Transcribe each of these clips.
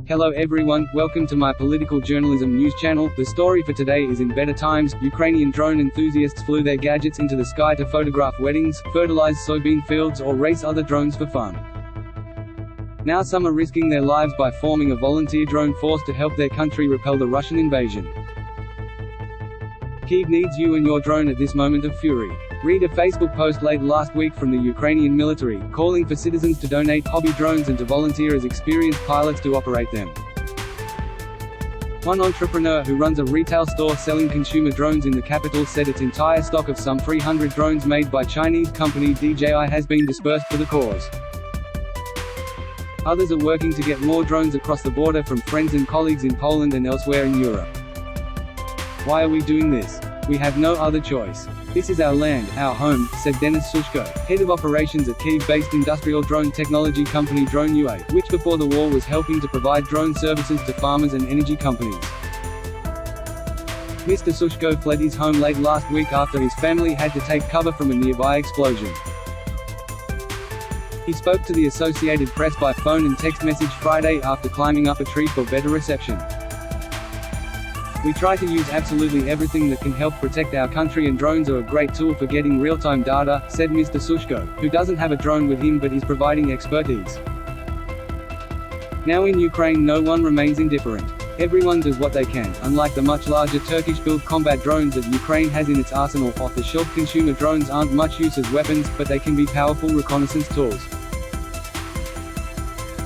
Hello everyone, welcome to my political journalism news channel. The story for today is in better times. Ukrainian drone enthusiasts flew their gadgets into the sky to photograph weddings, fertilize soybean fields or race other drones for fun. Now some are risking their lives by forming a volunteer drone force to help their country repel the Russian invasion. Kyiv needs you and your drone at this moment of fury. Read a Facebook post late last week from the Ukrainian military, calling for citizens to donate hobby drones and to volunteer as experienced pilots to operate them. One entrepreneur who runs a retail store selling consumer drones in the capital said its entire stock of some 300 drones made by Chinese company DJI has been dispersed for the cause. Others are working to get more drones across the border from friends and colleagues in Poland and elsewhere in Europe. Why are we doing this? We have no other choice. This is our land, our home, said Denis Sushko, head of operations at Kyiv-based industrial drone technology company Drone UA, which before the war was helping to provide drone services to farmers and energy companies. Mr. Sushko fled his home late last week after his family had to take cover from a nearby explosion. He spoke to the Associated Press by phone and text message Friday after climbing up a tree for better reception. We try to use absolutely everything that can help protect our country, and drones are a great tool for getting real-time data, said Mr. Sushko, who doesn't have a drone with him but is providing expertise. Now in Ukraine no one remains indifferent. Everyone does what they can. Unlike the much larger Turkish-built combat drones that Ukraine has in its arsenal, off-the-shelf consumer drones aren't much use as weapons, but they can be powerful reconnaissance tools.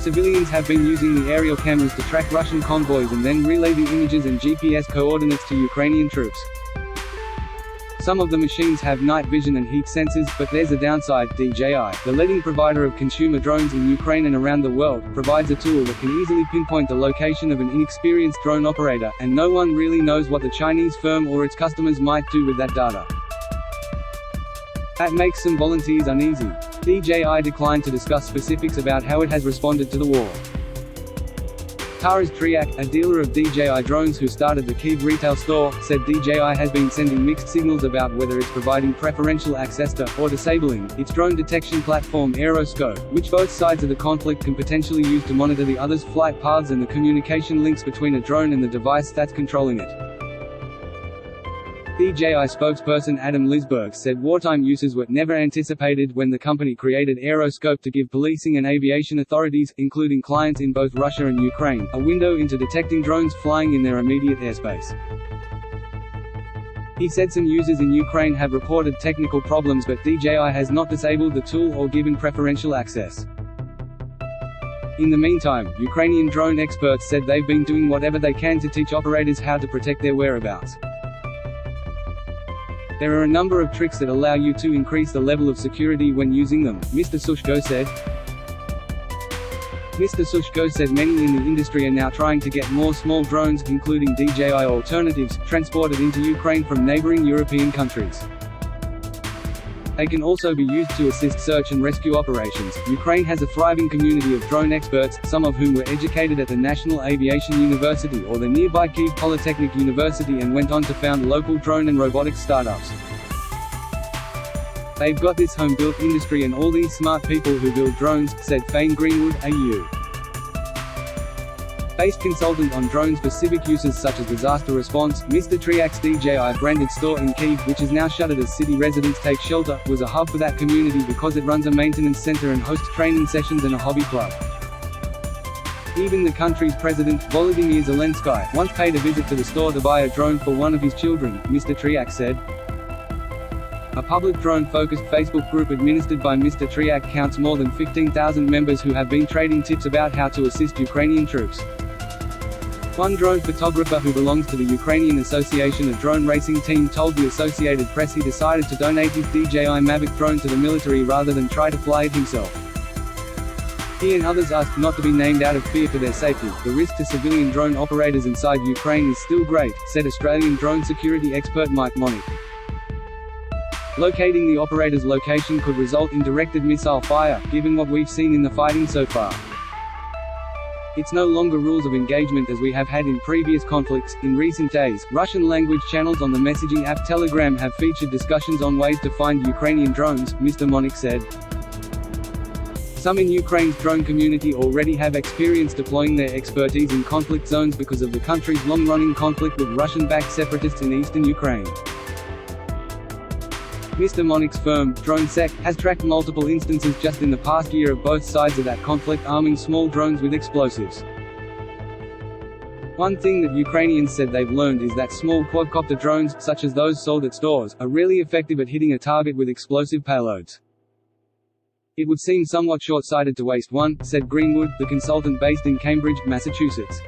Civilians have been using the aerial cameras to track Russian convoys and then relay the images and GPS coordinates to Ukrainian troops. Some of the machines have night vision and heat sensors, but there's a downside. DJI, the leading provider of consumer drones in Ukraine and around the world, provides a tool that can easily pinpoint the location of an inexperienced drone operator, and no one really knows what the Chinese firm or its customers might do with that data. That makes some volunteers uneasy. DJI declined to discuss specifics about how it has responded to the war. Taras Triak, a dealer of DJI drones who started the Kyiv retail store, said DJI has been sending mixed signals about whether it's providing preferential access to, or disabling, its drone detection platform Aeroscope, which both sides of the conflict can potentially use to monitor the other's flight paths and the communication links between a drone and the device that's controlling it. DJI spokesperson Adam Lisberg said wartime uses were never anticipated when the company created Aeroscope to give policing and aviation authorities, including clients in both Russia and Ukraine, a window into detecting drones flying in their immediate airspace. He said some users in Ukraine have reported technical problems, but DJI has not disabled the tool or given preferential access. In the meantime, Ukrainian drone experts said they've been doing whatever they can to teach operators how to protect their whereabouts. There are a number of tricks that allow you to increase the level of security when using them, Mr. Sushko said. Mr. Sushko said many in the industry are now trying to get more small drones, including DJI alternatives, transported into Ukraine from neighboring European countries. They can also be used to assist search and rescue operations. Ukraine has a thriving community of drone experts, some of whom were educated at the National Aviation University or the nearby Kyiv Polytechnic University and went on to found local drone and robotics startups. They've got this home-built industry and all these smart people who build drones, said Fane Greenwood, AU. Based consultant on drones for civic uses such as disaster response, Mr. Triak's DJI-branded store in Kyiv, which is now shuttered as city residents take shelter, was a hub for that community because it runs a maintenance center and hosts training sessions and a hobby club. Even the country's president, Volodymyr Zelensky, once paid a visit to the store to buy a drone for one of his children, Mr. Triak said. A public drone-focused Facebook group administered by Mr. Triak counts more than 15,000 members who have been trading tips about how to assist Ukrainian troops. One drone photographer who belongs to the Ukrainian Association of Drone Racing Team told the Associated Press he decided to donate his DJI Mavic drone to the military rather than try to fly it himself. He and others asked not to be named out of fear for their safety. The risk to civilian drone operators inside Ukraine is still great, said Australian drone security expert Mike Monick. Locating the operator's location could result in directed missile fire, given what we've seen in the fighting so far. It's no longer rules of engagement as we have had in previous conflicts. In recent days, Russian-language channels on the messaging app Telegram have featured discussions on ways to find Ukrainian drones, Mr. Monick said. Some in Ukraine's drone community already have experience deploying their expertise in conflict zones because of the country's long-running conflict with Russian-backed separatists in eastern Ukraine. Mr. Monik's firm, DroneSec, has tracked multiple instances just in the past year of both sides of that conflict arming small drones with explosives. One thing that Ukrainians said they've learned is that small quadcopter drones, such as those sold at stores, are really effective at hitting a target with explosive payloads. It would seem somewhat short-sighted to waste one, said Greenwood, the consultant based in Cambridge, Massachusetts.